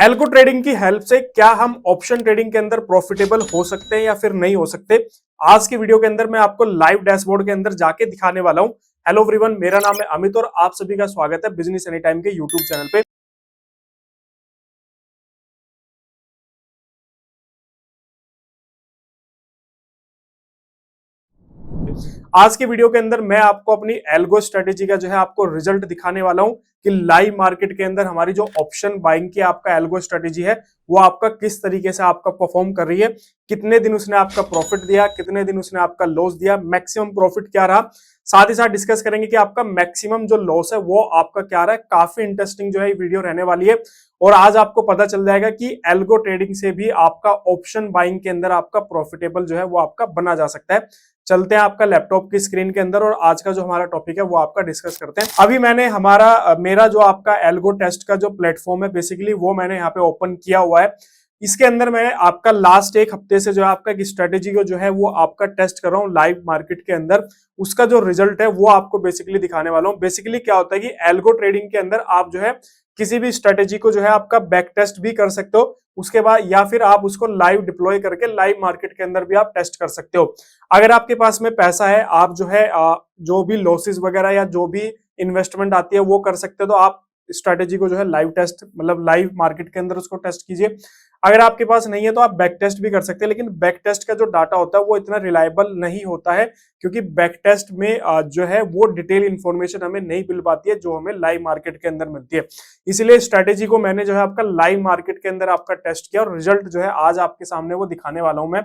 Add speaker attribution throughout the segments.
Speaker 1: Algo trading की help से क्या हम ऑप्शन ट्रेडिंग के अंदर प्रॉफिटेबल हो सकते हैं या फिर नहीं हो सकते। आज की वीडियो के अंदर मैं आपको लाइव डैशबोर्ड के अंदर जाके दिखाने वाला हूं। हेलो एवरीवन, मेरा नाम है अमित और आप सभी का स्वागत है बिजनेस एनी टाइम के यूट्यूब चैनल पे। आज की वीडियो के अंदर मैं आपको अपनी एल्गो स्ट्रेटेजी का जो है आपको रिजल्ट दिखाने वाला हूं कि लाइव मार्केट के अंदर हमारी जो ऑप्शन बाइंग की आपका एल्गो स्ट्रेटेजी है वो आपका किस तरीके से आपका परफॉर्म कर रही है, कितने दिन उसने आपका प्रॉफिट दिया, कितने दिन उसने आपका लॉस दिया, मैक्सिमम प्रॉफिट क्या रहा। साथ ही साथ डिस्कस करेंगे कि आपका मैक्सिमम जो लॉस है वो आपका क्या रहा है। काफी इंटरेस्टिंग जो है ये वीडियो रहने वाली है और आज आपको पता चल जाएगा कि एल्गो ट्रेडिंग से भी आपका ऑप्शन बाइंग के अंदर आपका प्रॉफिटेबल जो है वो आपका बना जा सकता है। चलते हैं आपका लैपटॉप की स्क्रीन के अंदर और आज का जो हमारा टॉपिक है वो आपका डिस्कस करते हैं। अभी मैंने मेरा जो आपका एल्गो टेस्ट का जो प्लेटफॉर्म है बेसिकली वो मैंने यहाँ पे ओपन किया हुआ है। इसके अंदर मैं आपका लास्ट एक हफ्ते से जो है आपका स्ट्रेटेजी को जो है वो आपका टेस्ट कर रहा हूँ लाइव मार्केट के अंदर। उसका जो रिजल्ट है वो आपको बेसिकली दिखाने वाला हूँ। बेसिकली क्या होता है कि एल्गो ट्रेडिंग के अंदर आप जो है किसी भी स्ट्रेटेजी को जो है आपका बैक टेस्ट भी कर सकते हो, उसके बाद या फिर आप उसको लाइव डिप्लॉय करके लाइव मार्केट के अंदर भी आप टेस्ट कर सकते हो। अगर आपके पास में पैसा है, आप जो है जो भी लॉसेस वगैरह या जो भी इन्वेस्टमेंट आती है वो कर सकते हो, तो आप स्ट्रेटेजी को जो है लाइव टेस्ट मतलब लाइव मार्केट के अंदर उसको टेस्ट कीजिए। अगर आपके पास नहीं है तो आप बैक टेस्ट भी कर सकते हैं, लेकिन बैक टेस्ट का जो डाटा होता है वो इतना रिलायबल नहीं होता है क्योंकि बैक टेस्ट में जो है वो डिटेल इंफॉर्मेशन हमें नहीं मिल पाती है जो हमें लाइव मार्केट के अंदर मिलती है। इसलिए स्ट्रेटेजी को मैंने जो है आपका लाइव मार्केट के अंदर आपका टेस्ट किया और रिजल्ट जो है आज आपके सामने वो दिखाने वाला हूं मैं।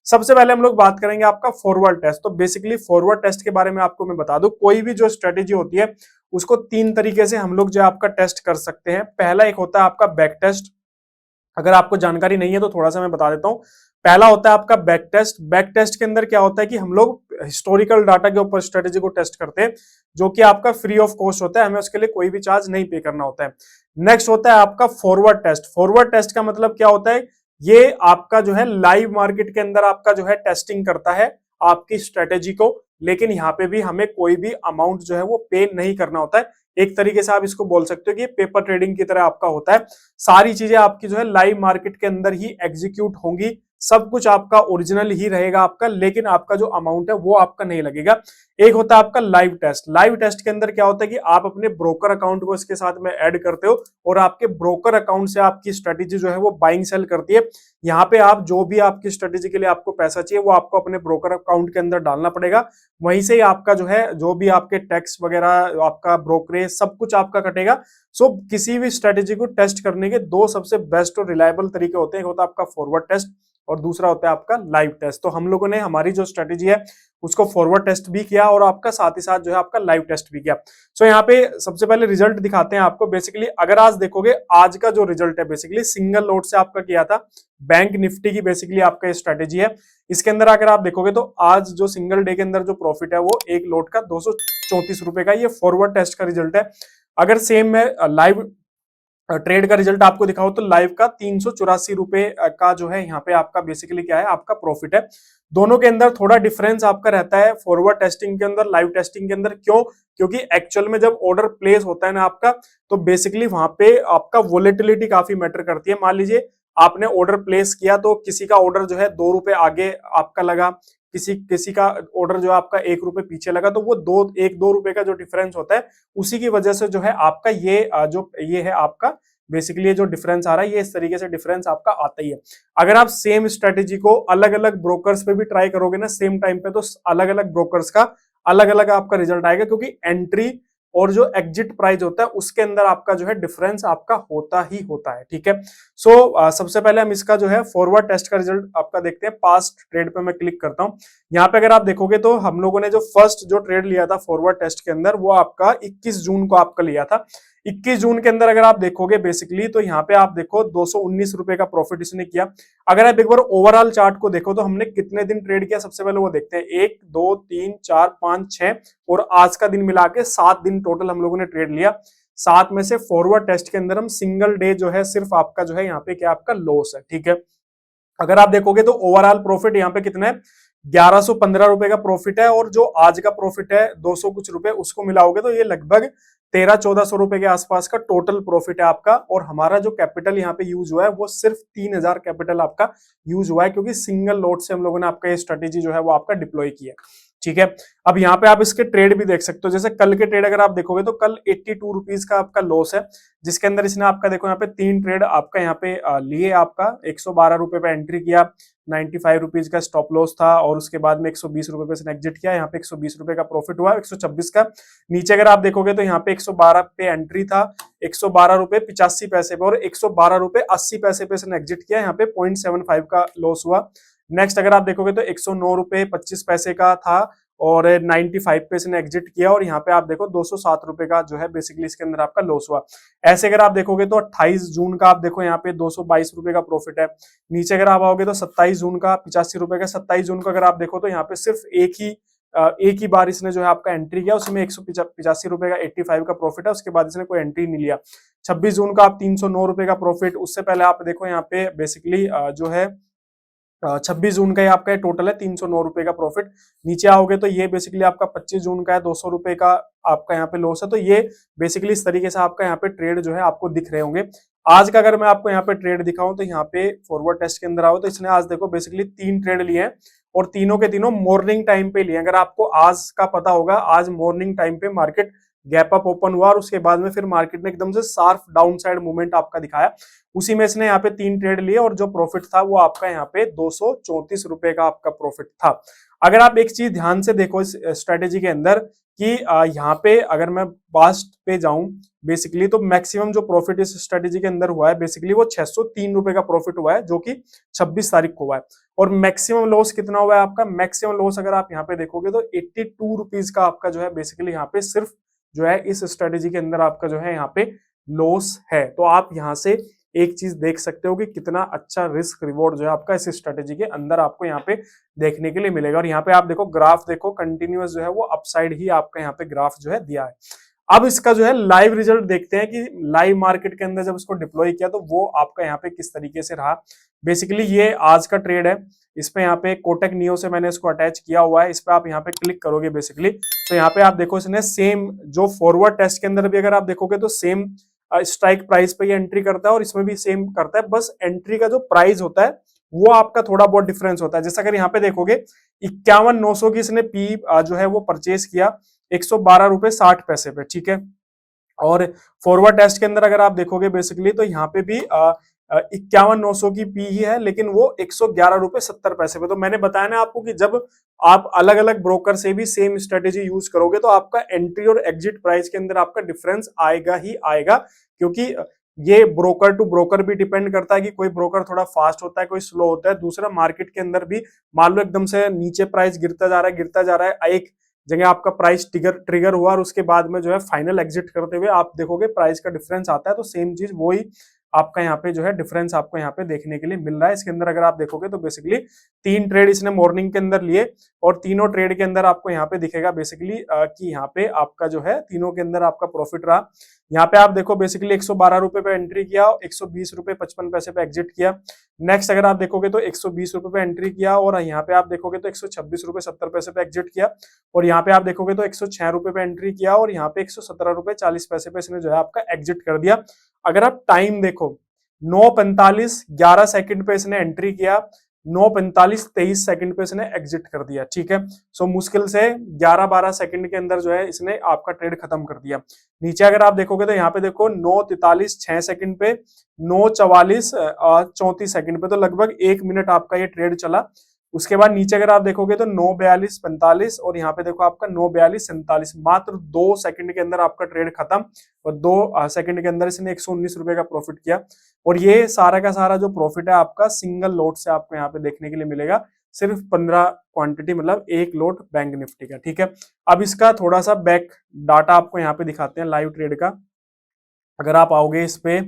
Speaker 1: सबसे पहले हम लोग बात करेंगे आपका फॉरवर्ड टेस्ट। तो बेसिकली फॉरवर्ड टेस्ट के बारे में आपको मैं बता दूं, कोई भी जो स्ट्रेटेजी होती है उसको तीन तरीके से हम लोग जो आपका टेस्ट कर सकते हैं। पहला एक होता है आपका बैक टेस्ट। अगर आपको जानकारी नहीं है तो थोड़ा सा मैं बता देता हूँ। पहला होता है आपका बैक टेस्ट। बैक टेस्ट के अंदर क्या होता है कि हम लोग हिस्टोरिकल डाटा के ऊपर स्ट्रेटेजी को टेस्ट करते हैं, जो कि आपका फ्री ऑफ कॉस्ट होता है, हमें उसके लिए कोई भी चार्ज नहीं पे करना होता है। नेक्स्ट होता है आपका फॉरवर्ड टेस्ट। फॉरवर्ड टेस्ट का मतलब क्या होता है, ये आपका जो है लाइव मार्केट के अंदर आपका जो है टेस्टिंग करता है आपकी स्ट्रेटेजी को, लेकिन यहाँ पे भी हमें कोई भी अमाउंट जो है वो पे नहीं करना होता है। एक तरीके से आप इसको बोल सकते हो कि पेपर ट्रेडिंग की तरह आपका होता है। सारी चीजें आपकी जो है लाइव मार्केट के अंदर ही एग्जीक्यूट होंगी, सब कुछ आपका ओरिजिनल ही रहेगा आपका, लेकिन आपका जो अमाउंट है वो आपका नहीं लगेगा। एक होता है आपका लाइव टेस्ट। लाइव टेस्ट के अंदर क्या होता है कि आप अपने ब्रोकर अकाउंट को इसके साथ में ऐड करते हो और आपके ब्रोकर अकाउंट से आपकी स्ट्रेटेजी जो है वो बाइंग सेल करती है। यहाँ पे आप जो भी आपकी स्ट्रेटेजी के लिए आपको पैसा चाहिए वो आपको अपने ब्रोकर अकाउंट के अंदर डालना पड़ेगा। वहीं से ही आपका जो है जो भी आपके टैक्स वगैरह आपका ब्रोकरेज सब कुछ आपका कटेगा। सो किसी भी स्ट्रेटेजी को टेस्ट करने के दो सबसे बेस्ट और रिलायबल तरीके होते हैं। एक होता है आपका फॉरवर्ड टेस्ट और दूसरा होता है आपका लाइव टेस्ट। तो हम लोगों ने हमारी जो स्ट्रेटेजी है उसको फॉरवर्ड टेस्ट भी किया और आपका साथ ही साथ जो है आपका लाइव टेस्ट भी किया। सो यहाँ पे सबसे पहले रिजल्ट दिखाते हैं आपको। बेसिकली अगर आज देखोगे, आज का जो रिजल्ट है बेसिकली सिंगल लोट से आपका किया था बैंक निफ्टी की, बेसिकली आपका स्ट्रेटेजी है। इसके अंदर अगर आप देखोगे तो आज जो सिंगल डे के अंदर जो प्रॉफिट है वो एक लोट का 234 रुपए का, ये फॉरवर्ड टेस्ट का रिजल्ट है। अगर सेम मैं लाइव ट्रेड का रिजल्ट आपको दिखाओ तो लाइव का 384 रुपए का जो है यहाँ पे आपका बेसिकली क्या है आपका प्रॉफिट है। दोनों के अंदर थोड़ा डिफरेंस आपका रहता है फॉरवर्ड टेस्टिंग के अंदर लाइव टेस्टिंग के अंदर। क्यों? क्योंकि एक्चुअल में जब ऑर्डर प्लेस होता है ना आपका, तो बेसिकली वहां पे आपका वोलेटिलिटी काफी मैटर करती है। मान लीजिए आपने ऑर्डर प्लेस किया तो किसी का ऑर्डर जो है 2 रुपए आगे आपका लगा, किसी किसी का ऑर्डर जो है आपका 1 रुपए पीछे लगा, तो वो 2 रुपए का जो डिफरेंस होता है उसी की वजह से जो है आपका ये है आपका बेसिकली ये जो डिफरेंस आ रहा है, ये इस तरीके से डिफरेंस आपका आता ही है। अगर आप सेम स्ट्रेटेजी को अलग अलग ब्रोकर्स पे भी ट्राई करोगे ना सेम टाइम पे, तो अलग अलग ब्रोकर्स का अलग अलग आपका रिजल्ट आएगा, क्योंकि एंट्री और जो एग्जिट प्राइस होता है उसके अंदर आपका जो है डिफरेंस आपका होता ही होता है। ठीक है। सो सबसे पहले हम इसका जो है फॉरवर्ड टेस्ट का रिजल्ट आपका देखते हैं। पास्ट ट्रेड पे मैं क्लिक करता हूं। यहाँ पे अगर आप देखोगे तो हम लोगों ने जो फर्स्ट जो ट्रेड लिया था फॉरवर्ड टेस्ट के अंदर वो आपका 21 जून को आपका लिया था। 21 जून के अंदर अगर आप देखोगे बेसिकली तो यहाँ पे आप देखो 219 रुपए का प्रॉफिट इसने किया। अगर आप एक बार ओवरऑल चार्ट को देखो तो हमने कितने दिन ट्रेड किया सबसे पहले वो देखते हैं। 1 2 3 4 5 6 और आज का दिन मिला के 7 दिन टोटल हम लोगों ने ट्रेड लिया। 7 में से फॉरवर्ड टेस्ट के अंदर हम सिंगल डे जो है सिर्फ आपका जो है यहाँ पे क्या आपका लॉस है। ठीक है। अगर आप देखोगे तो ओवरऑल प्रॉफिट यहाँ पे कितना है, 1115 रुपए का प्रॉफिट है, और जो आज का प्रॉफिट है 200 कुछ रुपए, उसको मिलाओगे तो ये लगभग 1300-1400 रुपए के आसपास का टोटल प्रॉफिट है आपका। और हमारा जो कैपिटल यहाँ पे यूज हुआ है वो सिर्फ 3000 कैपिटल आपका यूज हुआ है, क्योंकि सिंगल लॉट से हम लोगों ने आपका ये स्ट्रेटेजी जो है वो आपका डिप्लॉय किया है। ठीक है, अब यहाँ पे आप इसके ट्रेड भी देख सकते हो। जैसे कल के ट्रेड अगर आप देखोगे तो कल 82 रुपीज का आपका लॉस है, जिसके अंदर इसने आपका देखो यहाँ पे 3 ट्रेड आपका यहाँ पे लिए, आपका 112 रुपए पे एंट्री किया, 95 रुपीज का स्टॉप लॉस था, और उसके बाद में 120 रुपए पे इसने एग्जिट किया। यहाँ पे 120 रुपए का प्रॉफिट हुआ, 126 का। नीचे अगर आप देखोगे तो यहाँ पे 112 पे एंट्री था, 112 रुपए 85 पैसे पे, और 112 रुपए 80 पैसे पे इसने एग्जिट किया। यहाँ पे 0.75 का लॉस हुआ। नेक्स्ट अगर आप देखोगे तो 109 रुपए 25 पैसे का था, और 95 पे इसने एग्जिट किया, और यहाँ पे आप देखो 207 रुपए का जो है बेसिकली इसके अंदर आपका लॉस हुआ। ऐसे अगर आप देखोगे तो 28 जून का आप देखो यहाँ पे 222 रुपए का प्रॉफिट है। नीचे अगर आप आओगे तो 27 जून का 85 रुपए का। 27 जून का अगर आप देखो तो यहाँ पे सिर्फ एक ही बार इसने जो है आपका एंट्री किया, उसमें 185 रुपए का 85 का प्रॉफिट है, उसके बाद इसने कोई एंट्री नहीं लिया। 26 जून का आप 309 रुपए का प्रॉफिट। उससे पहले आप देखो यहाँ पे बेसिकली जो है 26 जून का ये आपका टोटल है 309 रुपए का प्रॉफिट। नीचे आओगे तो ये बेसिकली आपका 25 जून का है, 200 रुपए का आपका यहाँ पे लॉस है। तो ये बेसिकली इस तरीके से आपका यहाँ पे ट्रेड जो है आपको दिख रहे होंगे। आज का अगर मैं आपको यहाँ पे ट्रेड दिखाऊं तो यहाँ पे फॉरवर्ड टेस्ट के अंदर आओ तो इसने आज देखो बेसिकली 3 ट्रेड लिए हैं, और तीनों के तीनों मॉर्निंग टाइम पे लिए। अगर आपको आज का पता होगा, आज मॉर्निंग टाइम पे मार्केट गैप अप ओपन हुआ, और उसके बाद में फिर मार्केट ने एकदम से शार्प डाउन साइड मूवमेंट आपका दिखाया। उसी में इसने यहाँ पे 3 ट्रेड लिए, और जो प्रॉफिट था वो आपका यहाँ पे 234 रुपए का आपका प्रॉफिट था। अगर आप एक चीज ध्यान से देखो इस स्ट्रेटेजी के अंदर कि यहाँ पे अगर मैं पास्ट पे जाऊं बेसिकली, तो मैक्सिमम जो प्रॉफिट इस स्ट्रेटेजी के अंदर हुआ है बेसिकली वो 603 रुपए का प्रॉफिट हुआ है, जो कि 26 तारीख को हुआ है। और मैक्सिमम लॉस कितना हुआ है आपका? मैक्सिमम लॉस अगर आप यहाँ पे देखोगे तो 82 रुपीज का आपका जो है बेसिकली यहाँ पे सिर्फ जो है इस स्ट्रेटेजी के अंदर आपका जो है यहाँ पे लॉस है। तो आप यहाँ से एक चीज देख सकते हो कि कितना अच्छा रिस्क रिवॉर्ड जो है आपका इस स्ट्रेटेजी के अंदर आपको यहाँ पे देखने के लिए मिलेगा। और यहाँ पे आप देखो ग्राफ देखो, कंटिन्यूअस जो है वो अपसाइड ही आपका यहाँ पे ग्राफ जो है दिया है। अब इसका जो है लाइव रिजल्ट देखते हैं कि लाइव मार्केट के अंदर जब इसको डिप्लॉय किया तो वो आपका यहाँ पे किस तरीके से रहा। बेसिकली ये आज का ट्रेड है, इस पे यहाँ पे कोटक नियो से मैंने इसको अटैच किया हुआ है। इस पे आप यहाँ पे क्लिक करोगे बेसिकली तो यहाँ पे आप देखो इसने सेम जो फॉरवर्ड टेस्ट के अंदर भी अगर आप देखोगे तो सेम स्ट्राइक प्राइस पे ये एंट्री करता है, और इसमें भी सेम करता है। बस एंट्री का जो प्राइस होता है वो आपका थोड़ा बहुत डिफरेंस होता है। जैसे अगर यहाँ पे देखोगे 51,900 की इसने पी जो है वो परचेज किया 112 रुपए 60 पैसे पे, ठीक है। और फॉरवर्ड टेस्ट के अंदर अगर आप देखोगे बेसिकली तो यहाँ पे भी 51,900 की पी ही है, लेकिन वो 111 रुपए 70 पैसे पे। तो मैंने बताया ना आपको कि जब आप अलग अलग ब्रोकर से भी सेम स्ट्रेटेजी यूज करोगे तो आपका एंट्री और एग्जिट प्राइस के अंदर आपका डिफरेंस आएगा ही आएगा, क्योंकि ये ब्रोकर टू ब्रोकर भी डिपेंड करता है कि कोई ब्रोकर थोड़ा फास्ट होता है, कोई स्लो होता है। दूसरा मार्केट के अंदर भी मान लो एकदम से नीचे प्राइस गिरता जा रहा है, एक जगह आपका प्राइस ट्रिगर हुआ और उसके बाद में जो है फाइनल एग्जिट करते हुए आप देखोगे प्राइस का डिफरेंस आता है। तो सेम चीज वही आपका यहाँ पे जो है डिफरेंस आपको यहाँ पे देखने के लिए मिल रहा है। इसके अंदर अगर आप देखोगे तो बेसिकली 3 ट्रेड इसने मॉर्निंग के अंदर लिए, और तीनों ट्रेड के अंदर आपको यहाँ पे दिखेगा बेसिकली कि यहाँ पे आपका जो है तीनों के अंदर आपका प्रॉफिट रहा। यहाँ पे आप देखो बेसिकली 112 रुपए पे एंट्री किया, 120 रुपए 55 पैसे पे एग्जिट किया। नेक्स्ट अगर आप देखोगे तो 120 रुपए पे एंट्री किया, और यहाँ पे आप देखोगे तो 126 रुपए 70 पैसे पे एग्जिट किया। और यहाँ पे आप देखोगे तो 106 रुपए पे एंट्री किया, और यहाँ पे 117 रुपए 40 पैसे पे इसने जो है आपका एग्जिट कर दिया। अगर आप टाइम देखो 9:45 11 सेकंड पे इसने एंट्री किया, 9:45 23 सेकंड पे इसने एग्जिट कर दिया, ठीक है। सो मुश्किल से 11-12 सेकंड के अंदर जो है इसने आपका ट्रेड खत्म कर दिया। नीचे अगर आप देखोगे तो यहाँ पे देखो 9:43 6 सेकंड पे, 9:44 34 सेकंड पे, तो लगभग 1 मिनट आपका ये ट्रेड चला। उसके बाद नीचे अगर आप देखोगे तो 9:42 45, और यहाँ पे देखो आपका 9:42 47, मात्र 2 सेकंड के अंदर आपका ट्रेड खत्म, और 2 सेकंड के अंदर इसने 119 रुपए का प्रॉफिट किया। और ये सारा का सारा जो प्रॉफिट है आपका सिंगल लोट से आपको यहाँ पे देखने के लिए मिलेगा, सिर्फ 15 क्वांटिटी, मतलब 1 लोट बैंक निफ्टी का, ठीक है। अब इसका थोड़ा सा बैक डाटा आपको यहाँ पे दिखाते हैं लाइव ट्रेड का। अगर आप आओगे इस पे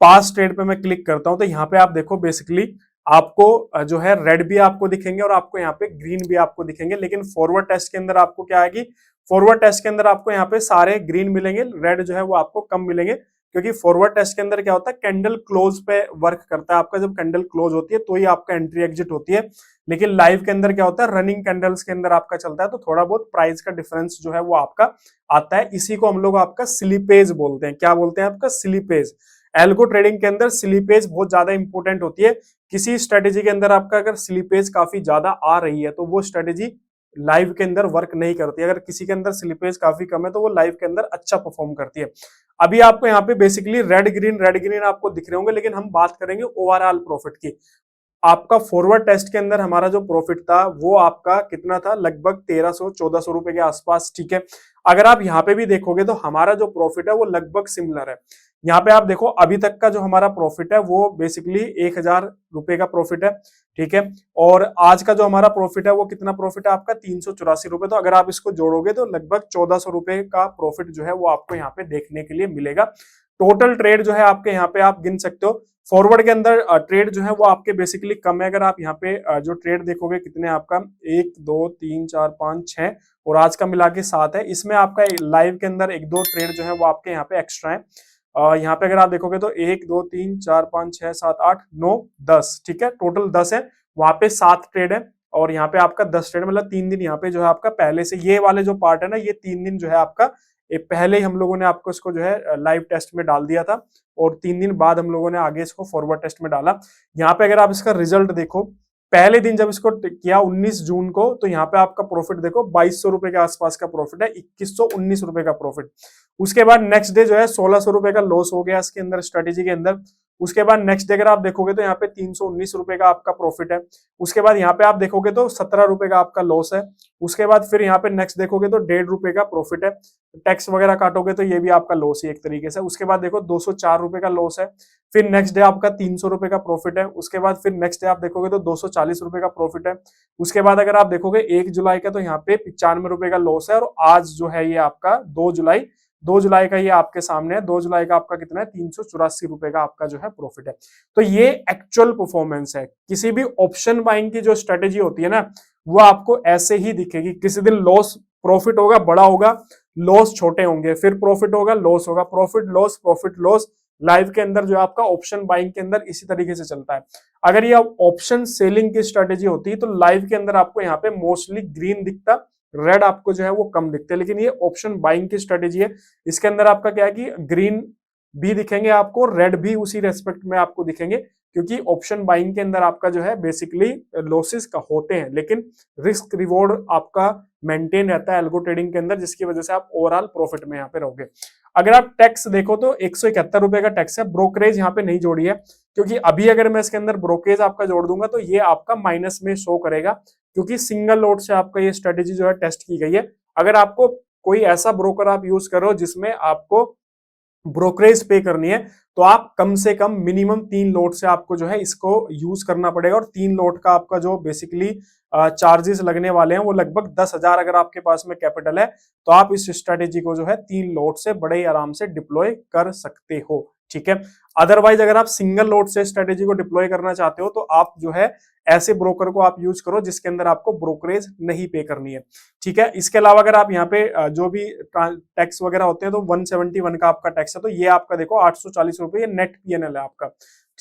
Speaker 1: पास्ट ट्रेड पे मैं क्लिक करता हूं तो यहाँ पे आप देखो बेसिकली आपको जो है रेड भी आपको दिखेंगे और आपको यहाँ पे ग्रीन भी आपको दिखेंगे। लेकिन फॉरवर्ड टेस्ट के अंदर आपको क्या है कि फॉरवर्ड टेस्ट के अंदर आपको यहाँ पे सारे ग्रीन मिलेंगे, रेड जो है वो आपको कम मिलेंगे। क्योंकि फॉरवर्ड टेस्ट के अंदर क्या होता है, कैंडल क्लोज पे वर्क करता है आपका, जब कैंडल क्लोज होती है तो ही आपका एंट्री एग्जिट होती है। लेकिन लाइव के अंदर क्या होता है, रनिंग कैंडल्स के अंदर आपका चलता है, तो थोड़ा बहुत प्राइस का डिफरेंस जो है वो आपका आता है। इसी को हम लोग आपका स्लिपेज बोलते हैं। क्या बोलते हैं आपका, स्लिपेज। एल्गो ट्रेडिंग के अंदर स्लिपेज बहुत ज्यादा इंपॉर्टेंट होती है। किसी स्ट्रेटेजी के अंदर आपका अगर स्लिपेज काफी ज्यादा आ रही है तो वो स्ट्रेटेजी लाइव के अंदर वर्क नहीं करती। अगर किसी के अंदर स्लिपेज काफी कम है तो वो लाइव के अंदर अच्छा परफॉर्म करती है। अभी आपको यहाँ पे बेसिकली रेड ग्रीन आपको दिख रहे होंगे, लेकिन हम बात करेंगे ओवरऑल प्रॉफिट की। आपका फॉरवर्ड टेस्ट के अंदर हमारा जो प्रॉफिट था वो आपका कितना था, लगभग 1300-1400 रुपए के आसपास, ठीक है। अगर आप यहाँ पे भी देखोगे तो हमारा जो प्रॉफिट है वो लगभग सिमिलर है। यहाँ पे आप देखो अभी तक का जो हमारा प्रॉफिट है वो बेसिकली 1000 रुपए का प्रॉफिट है, ठीक है। और आज का जो हमारा प्रॉफिट है वो कितना प्रॉफिट है आपका, 384 रुपए। तो अगर आप इसको जोड़ोगे तो लगभग 1400 रुपए का प्रॉफिट जो है वो आपको यहाँ पे देखने के लिए मिलेगा। टोटल ट्रेड जो है आपके यहाँ पे आप गिन सकते हो। फॉरवर्ड के अंदर ट्रेड जो है वो आपके बेसिकली कम है। अगर आप यहाँ पे जो ट्रेड देखोगे कितने आपका 1 2 3 4 5 6 और आज का मिला के 7 है। इसमें आपका लाइव के अंदर 1-2 ट्रेड जो है वो आपके यहाँ पे एक्स्ट्रा है। यहाँ पे अगर आप देखोगे तो 1 2 3 4 5 6 7 8 9 10, ठीक है, टोटल 10 है। वहां पे 7 ट्रेड है और यहाँ पे आपका 10 ट्रेड, मतलब 3 दिन यहाँ पे जो है आपका पहले से, ये वाले जो पार्ट है ना, ये 3 दिन जो है आपका पहले ही हम लोगों ने आपको इसको जो है लाइव टेस्ट में डाल दिया था और 3 दिन बाद हम लोगों ने आगे इसको फॉरवर्ड टेस्ट में डाला। यहाँ पे अगर आप इसका रिजल्ट देखो, पहले दिन जब इसको किया 19 जून को, तो यहाँ पे आपका प्रॉफिट देखो 2200 रुपए के आसपास का प्रॉफिट है, 2119 रुपए का प्रॉफिट। उसके बाद नेक्स्ट डे जो है 1600 रुपए का लॉस हो गया इसके अंदर, स्ट्रेटेजी के अंदर। उसके बाद नेक्स्ट डे अगर आप देखोगे तो यहाँ पे 319 रुपए का आपका प्रॉफिट है। उसके बाद यहाँ पे आप देखोगे तो 17 रुपए का आपका लॉस है। उसके बाद फिर यहाँ पे नेक्स्ट देखोगे तो 1.5 रुपए का प्रॉफिट है। टैक्स वगैरह काटोगे तो ये भी आपका लॉस ही एक तरीके से। उसके बाद देखो 204 रुपए का लॉस है। फिर नेक्स्ट डे आपका 300 रुपए का प्रॉफिट है। उसके बाद फिर नेक्स्ट डे आप देखोगे तो 240 रुपए का प्रॉफिट है। उसके बाद अगर आप देखोगे 1 जुलाई का, तो यहाँ पे 95 रुपए का लॉस है। और आज जो है ये आपका 2 जुलाई का, ये आपके सामने है। 2 जुलाई का आपका कितना है, 384 रुपए का आपका जो है प्रॉफिट है। तो ये एक्चुअल परफॉर्मेंस है। किसी भी ऑप्शन बाइंग की जो स्ट्रेटेजी होती है ना, वो आपको ऐसे ही दिखेगी। किसी दिन लॉस, प्रॉफिट होगा बड़ा होगा, लॉस छोटे होंगे, फिर प्रॉफिट होगा, लॉस होगा, profit loss profit loss. Live के अंदर जो आपका ऑप्शन बाइंग के अंदर इसी तरीके से चलता है। अगर ये ऑप्शन सेलिंग की स्ट्रेटेजी होती तो लाइव के अंदर आपको यहाँ पे मोस्टली ग्रीन दिखता, रेड आपको जो है वो कम दिखते। लेकिन ये ऑप्शन बाइंग की स्ट्रेटेजी है, इसके अंदर आपका क्या है कि ग्रीन भी दिखेंगे आपको, रेड भी उसी रेस्पेक्ट में आपको दिखेंगे, क्योंकि ऑप्शन बाइंग के अंदर आपका जो है बेसिकली लॉसेस का होते हैं, लेकिन रिस्क रिवॉर्ड आपका मेंटेन रहता है एल्गो ट्रेडिंग के अंदर, जिसकी वजह से आप ओवरऑल प्रॉफिट में यहाँ पे रहोगे। अगर आप टैक्स देखो तो 171 रुपए का टैक्स है। ब्रोकरेज यहाँ पे नहीं जोड़ी है, क्योंकि अभी अगर मैं इसके अंदर ब्रोकरेज आपका जोड़ दूंगा तो ये आपका माइनस में शो करेगा, क्योंकि सिंगल लोड से आपका ये स्ट्रेटेजी जो है टेस्ट की गई है। अगर आपको कोई ऐसा ब्रोकर आप यूज करो जिसमें आपको ब्रोकरेज पे करनी है, तो आप कम से कम मिनिमम 3 लोट से आपको जो है इसको यूज करना पड़ेगा। और 3 लोट का आपका जो बेसिकली चार्जेस लगने वाले हैं वो लगभग 10,000। अगर आपके पास में कैपिटल है तो आप इस स्ट्रेटेजी को जो है 3 लोट से बड़े ही आराम से डिप्लॉय कर सकते हो, ठीक है। अदरवाइज अगर आप सिंगल लोट से स्ट्रेटेजी को डिप्लॉय करना चाहते हो तो आप जो है ऐसे ब्रोकर को आप यूज करो जिसके अंदर आपको ब्रोकरेज नहीं पे करनी है, ठीक है। इसके अलावा अगर आप यहाँ पे जो भी टैक्स वगैरह होते हैं तो 171 का आपका टैक्स है, तो ये आपका देखो 840 रुपए, ये नेट पीएनएल है आपका,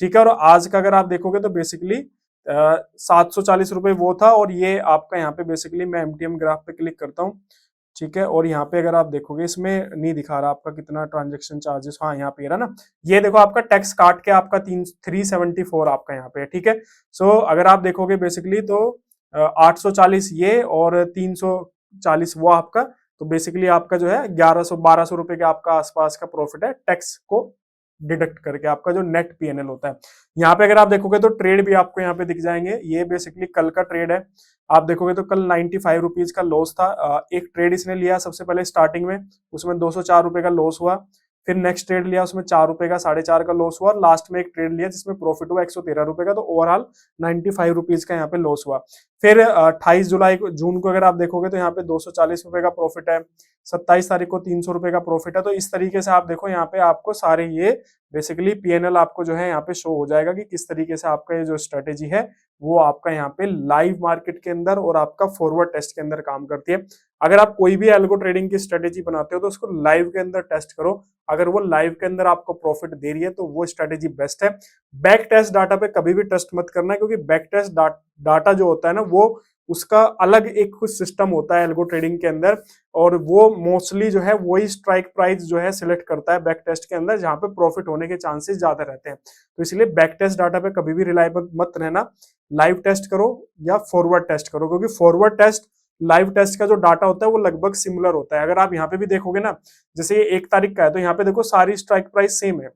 Speaker 1: ठीक है। और आज का अगर आप देखोगे तो बेसिकली 740 रुपए वो था, और ये आपका यहाँ पे बेसिकली मैं एमटीएम ग्राफ पे क्लिक करता हूँ, ठीक है। और यहाँ पे अगर आप देखोगे इसमें नहीं दिखा रहा आपका कितना ट्रांजेक्शन चार्जेस, हाँ यहाँ पे रहा ना, ये देखो आपका टैक्स काट के आपका 374 आपका यहाँ पे है, ठीक है। सो अगर आप देखोगे बेसिकली तो 840 ये और 340 वो आपका, तो बेसिकली आपका जो है 1100-1200 रुपए के आपका आसपास का प्रॉफिट है टैक्स को डिडक्ट करके, आपका जो नेट पीएनएल होता है। यहाँ पे अगर आप देखोगे तो ट्रेड भी आपको यहाँ पे दिख जाएंगे। ये बेसिकली कल का ट्रेड है। आप देखोगे तो कल 95 रुपीज का लॉस था। एक ट्रेड इसने लिया सबसे पहले स्टार्टिंग में, उसमें 204 रुपए का लॉस हुआ। फिर नेक्स्ट ट्रेड लिया, उसमें 4 रुपए का 4.5 का लॉस हुआ। और लास्ट में एक ट्रेड लिया जिसमें प्रॉफिट हुआ 113 रुपए का, तो ओवरऑल 95 रुपीज का यहाँ पे लॉस हुआ। फिर 28 जून को अगर आप देखोगे तो यहाँ पे 240 रुपए का प्रॉफिट है। 27 तारीख को 300 रुपए का प्रॉफिट है। तो इस तरीके से आप देखो यहाँ पे आपको सारे ये बेसिकली पीएनएल आपको जो है यहाँ पे शो हो जाएगा कि किस तरीके से आपका ये जो स्ट्रेटेजी है वो आपका यहाँ पे लाइव मार्केट के अंदर और आपका फॉरवर्ड टेस्ट के अंदर काम करती है। अगर आप कोई भी एल्गो ट्रेडिंग की स्ट्रेटेजी बनाते हो तो उसको लाइव के अंदर टेस्ट करो। अगर वो लाइव के अंदर आपको प्रॉफिट दे रही है तो वो स्ट्रेटेजी बेस्ट है। बैक टेस्ट डाटा पे कभी भी ट्रस्ट मत करना है, क्योंकि बैक टेस्ट डाटा जो होता है ना वो उसका अलग एक कुछ सिस्टम होता है एल्गो ट्रेडिंग के अंदर, और वो मोस्टली जो है वही स्ट्राइक प्राइस जो है सिलेक्ट करता है बैक टेस्ट के अंदर जहां पे प्रॉफिट होने के चांसेस ज्यादा रहते हैं। तो इसलिए बैक टेस्ट डाटा पे कभी भी रिलायबल मत रहना, लाइव टेस्ट करो या फॉरवर्ड टेस्ट करो, क्योंकि फॉरवर्ड टेस्ट लाइव टेस्ट का जो डाटा होता है वो लगभग सिमिलर होता है। अगर आप यहाँ पे भी देखोगे ना, जैसे ये 1 तारीख का है तो यहाँ पे देखो सारी स्ट्राइक प्राइस सेम है,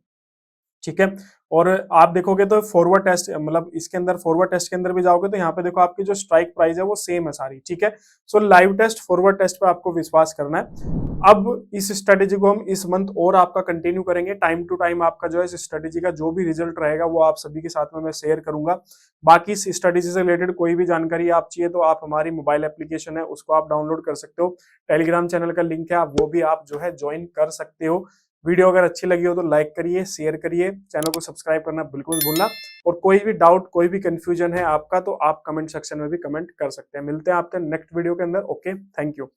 Speaker 1: ठीक है। और आप देखोगे तो फॉरवर्ड टेस्ट मतलब इसके अंदर फॉरवर्ड टेस्ट के अंदर भी जाओगे तो यहाँ पे देखो आपकी जो स्ट्राइक प्राइस है वो सेम है सारी, ठीक है। So live test forward test पे आपको विश्वास करना है। अब इस स्ट्रेटेजी को हम इस मंथ और आपका कंटिन्यू करेंगे, टाइम टू टाइम आपका जो है इस स्ट्रेटेजी का जो भी रिजल्ट रहेगा वो आप सभी के साथ में मैं शेयर करूंगा। बाकी इस स्ट्रेटेजी से रिलेटेड कोई भी जानकारी आप चाहिए तो आप हमारी मोबाइल एप्लीकेशन है उसको आप डाउनलोड कर सकते हो, टेलीग्राम चैनल का लिंक है, आप वो भी आप जो है ज्वाइन कर सकते हो। वीडियो अगर अच्छी लगी हो तो लाइक करिए, शेयर करिए, चैनल को सब्सक्राइब करना बिल्कुल भूलना। और कोई भी डाउट कोई भी कंफ्यूजन है आपका तो आप कमेंट सेक्शन में भी कमेंट कर सकते हैं। मिलते हैं आपसे नेक्स्ट वीडियो के अंदर। Okay, thank you.